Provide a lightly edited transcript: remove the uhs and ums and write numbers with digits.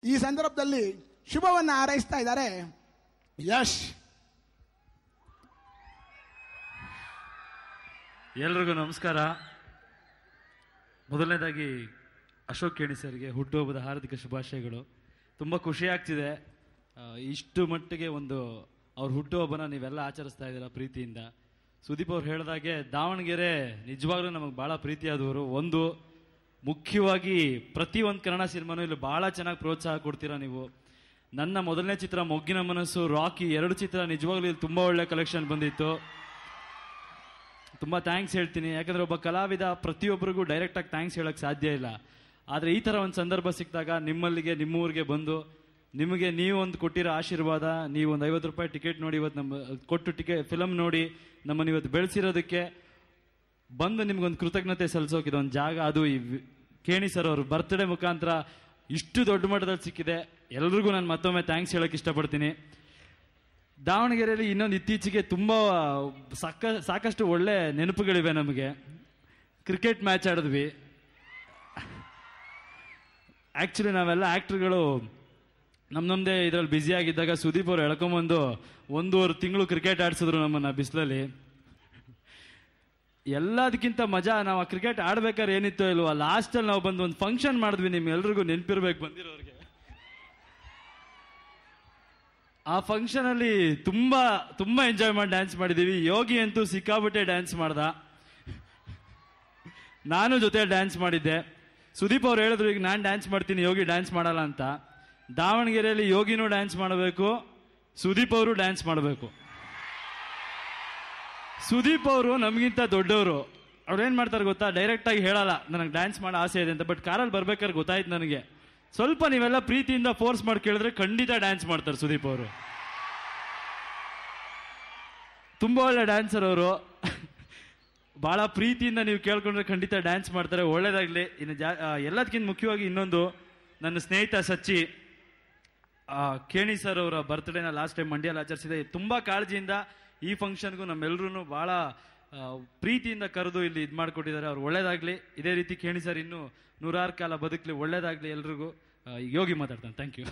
ಈ ಸಂದರ್ಭದಲ್ಲಿ ಶುಭವನ್ನು ಹಾರೈಸ್ತಾ ಇದ್ದಾರೆ ಯಶ್. ಎಲ್ರಿಗೂ ನಮಸ್ಕಾರ. ಮೊದಲನೇದಾಗಿ ಅಶೋಕ್ ಕೇಣಿ ಸರ್ಗೆ ಹುಟ್ಟುಹಬ್ಬದ ಹಾರ್ದಿಕ ಶುಭಾಶಯಗಳು. ತುಂಬ ಖುಷಿ ಆಗ್ತಿದೆ, ಇಷ್ಟು ಮಟ್ಟಿಗೆ ಅವ್ರ ಹುಟ್ಟುಹಬ್ಬನ ನೀವೆಲ್ಲ ಆಚರಿಸ್ತಾ ಇದ್ದೀರಾ ಪ್ರೀತಿಯಿಂದ. ಸುದೀಪ್ ಅವ್ರು ಹೇಳಿದಾಗೆ ದಾವಣಗೆರೆ ನಿಜವಾಗ್ಲೂ ನಮಗೆ ಭಾಳ ಪ್ರೀತಿಯಾದವರು. ಮುಖ್ಯವಾಗಿ ಪ್ರತಿಯೊಂದು ಕನ್ನಡ ಸಿನಿಮಾನೂ ಇಲ್ಲಿ ಭಾಳ ಚೆನ್ನಾಗಿ ಪ್ರೋತ್ಸಾಹ ಕೊಡ್ತೀರಾ ನೀವು. ನನ್ನ ಮೊದಲನೇ ಚಿತ್ರ ಮೊಗ್ಗಿನ ಮನಸ್ಸು, ರಾಕಿ 2 ಚಿತ್ರ ನಿಜವಾಗ್ಲೂ ಇಲ್ಲಿ ತುಂಬ ಒಳ್ಳೆ ಕಲೆಕ್ಷನ್ ಬಂದಿತ್ತು. ತುಂಬ ಥ್ಯಾಂಕ್ಸ್ ಹೇಳ್ತೀನಿ. ಯಾಕಂದರೆ ಒಬ್ಬ ಕಲಾವಿದ ಪ್ರತಿಯೊಬ್ಬರಿಗೂ ಡೈರೆಕ್ಟಾಗಿ ಥ್ಯಾಂಕ್ಸ್ ಹೇಳೋಕ್ಕೆ ಸಾಧ್ಯ ಇಲ್ಲ. ಆದರೆ ಈ ಥರ ಒಂದು ಸಂದರ್ಭ ಸಿಕ್ಕಿದಾಗ ನಿಮ್ಮಲ್ಲಿಗೆ ನಿಮ್ಮೂರಿಗೆ ಬಂದು ನಿಮಗೆ ನೀವೊಂದು ಕೊಟ್ಟಿರೋ ಆಶೀರ್ವಾದ, ನೀವೊಂದು 50 ರೂಪಾಯಿ ಟಿಕೆಟ್ ನೋಡಿ ಇವತ್ತು ಕೊಟ್ಟು ಫಿಲಮ್ ನೋಡಿ ನಮ್ಮನ್ನು ಇವತ್ತು ಬೆಳೆಸಿರೋದಕ್ಕೆ ಬಂದು ನಿಮ್ಗೊಂದು ಕೃತಜ್ಞತೆ ಸಲ್ಲಿಸೋಕೆ ಇದೊಂದು ಜಾಗ. ಅದು ಈ ಕೇಣಿ ಸರ್ ಅವ್ರ ಬರ್ತ್ಡೇ ಮುಖಾಂತರ ಇಷ್ಟು ದೊಡ್ಡ ಮಟ್ಟದಲ್ಲಿ ಸಿಕ್ಕಿದೆ. ಎಲ್ರಿಗೂ ನಾನು ಮತ್ತೊಮ್ಮೆ ಥ್ಯಾಂಕ್ಸ್ ಹೇಳೋಕೆ ಇಷ್ಟಪಡ್ತೀನಿ. ದಾವಣಗೆರೆಯಲ್ಲಿ ಇನ್ನೊಂದು ಇತ್ತೀಚೆಗೆ ತುಂಬ ಸಾಕಷ್ಟು ಒಳ್ಳೆ ನೆನಪುಗಳಿವೆ ನಮಗೆ. ಕ್ರಿಕೆಟ್ ಮ್ಯಾಚ್ ಆಡಿದ್ವಿ. ಆ್ಯಕ್ಚುಲಿ ನಾವೆಲ್ಲ ಆ್ಯಕ್ಟ್ರುಗಳು ನಮ್ಮದೇ ಇದರಲ್ಲಿ ಬ್ಯುಸಿ ಆಗಿದ್ದಾಗ ಸುದೀಪ್ ಅವ್ರು ಎಳ್ಕೊಂಬಂದು 1.5 ತಿಂಗಳು ಕ್ರಿಕೆಟ್ ಆಡಿಸಿದ್ರು ನಮ್ಮನ್ನು ಬಿಸಿಲಲ್ಲಿ. ಎಲ್ಲದಕ್ಕಿಂತ ಮಜಾ ನಾವು ಆ ಕ್ರಿಕೆಟ್ ಆಡ್ಬೇಕಾದ್ರೆ ಏನಿತ್ತೋ ಇಲ್ವಾ, ಲಾಸ್ಟಲ್ಲಿ ನಾವು ಬಂದು ಒಂದು ಫಂಕ್ಷನ್ ಮಾಡಿದ್ವಿ. ನಿಮ್ಗೆಲ್ರಿಗೂ ನೆನಪಿರ್ಬೇಕು ಬಂದಿರೋರಿಗೆ. ಆ ಫಂಕ್ಷನಲ್ಲಿ ತುಂಬ ಎಂಜಾಯ್ ಮಾಡಿ ಡ್ಯಾನ್ಸ್ ಮಾಡಿದ್ದೀವಿ. ಯೋಗಿ ಅಂತೂ ಸಿಕ್ಕಾಬಿಟ್ಟೆ ಡ್ಯಾನ್ಸ್ ಮಾಡ್ದ, ನಾನು ಜೊತೆ ಡ್ಯಾನ್ಸ್ ಮಾಡಿದ್ದೆ. ಸುದೀಪ್ ಅವ್ರು ಹೇಳಿದ್ರು ಈಗ ನಾನು ಡ್ಯಾನ್ಸ್ ಮಾಡ್ತೀನಿ, ಯೋಗಿ ಡ್ಯಾನ್ಸ್ ಮಾಡಲ್ಲ ಅಂತ. ದಾವಣಗೆರೆಯಲ್ಲಿ ಯೋಗಿನೂ ಡ್ಯಾನ್ಸ್ ಮಾಡಬೇಕು, ಸುದೀಪ್ ಅವರು ಡ್ಯಾನ್ಸ್ ಮಾಡಬೇಕು. ಸುದೀಪ್ ಅವರು ನಮಗಿಂತ ದೊಡ್ಡವರು. ಅವ್ರೇನು ಮಾಡ್ತಾರೆ ಗೊತ್ತಾ, ಡೈರೆಕ್ಟಾಗಿ ಹೇಳಲ್ಲ ನನಗೆ ಡ್ಯಾನ್ಸ್ ಮಾಡೋ ಆಸೆ ಇದೆ ಅಂತ. ಬಟ್ ಕಾರಲ್ಲಿ ಬರ್ಬೇಕಾದ್ರೆ ಗೊತ್ತಾಯ್ತು ನನಗೆ, ಸ್ವಲ್ಪ ನೀವೆಲ್ಲ ಪ್ರೀತಿಯಿಂದ ಫೋರ್ಸ್ ಮಾಡಿ ಕೇಳಿದ್ರೆ ಖಂಡಿತ ಡ್ಯಾನ್ಸ್ ಮಾಡ್ತಾರೆ ಸುದೀಪ್ ಅವರು. ತುಂಬ ಒಳ್ಳೆ ಡ್ಯಾನ್ಸರ್ ಅವರು. ಭಾಳ ಪ್ರೀತಿಯಿಂದ ನೀವು ಕೇಳ್ಕೊಂಡ್ರೆ ಖಂಡಿತ ಡ್ಯಾನ್ಸ್ ಮಾಡ್ತಾರೆ. ಒಳ್ಳೇದಾಗಲಿ. ಇನ್ನು ಎಲ್ಲದಕ್ಕಿಂತ ಮುಖ್ಯವಾಗಿ ಇನ್ನೊಂದು, ನನ್ನ ಸ್ನೇಹಿತ ಸಚ್ಚಿ ಕೇಣಿ ಸರ್ ಅವರ ಬರ್ತ್ಡೇನ ಲಾಸ್ಟ್ ಟೈಮ್ ಮಂಡ್ಯಲ್ಲಿ ಆಚರಿಸಿದೆ. ತುಂಬ ಕಾಳಜಿಯಿಂದ ಈ ಫಂಕ್ಷನ್ಗೂ ನಮ್ಮೆಲ್ಲರೂ ಭಾಳ ಪ್ರೀತಿಯಿಂದ ಕರೆದು ಇಲ್ಲಿ ಇದು ಮಾಡಿಕೊಟ್ಟಿದ್ದಾರೆ. ಅವ್ರು ಒಳ್ಳೇದಾಗಲಿ. ಇದೇ ರೀತಿ ಕೇಣಿ ಸರ್ ಇನ್ನೂ 100 ಕಾಲ ಬದುಕಲಿ, ಒಳ್ಳೇದಾಗಲಿ ಎಲ್ರಿಗೂ. ಯೋಗಿ ಮಾತಾಡ್ತಾನೆ. Thank you.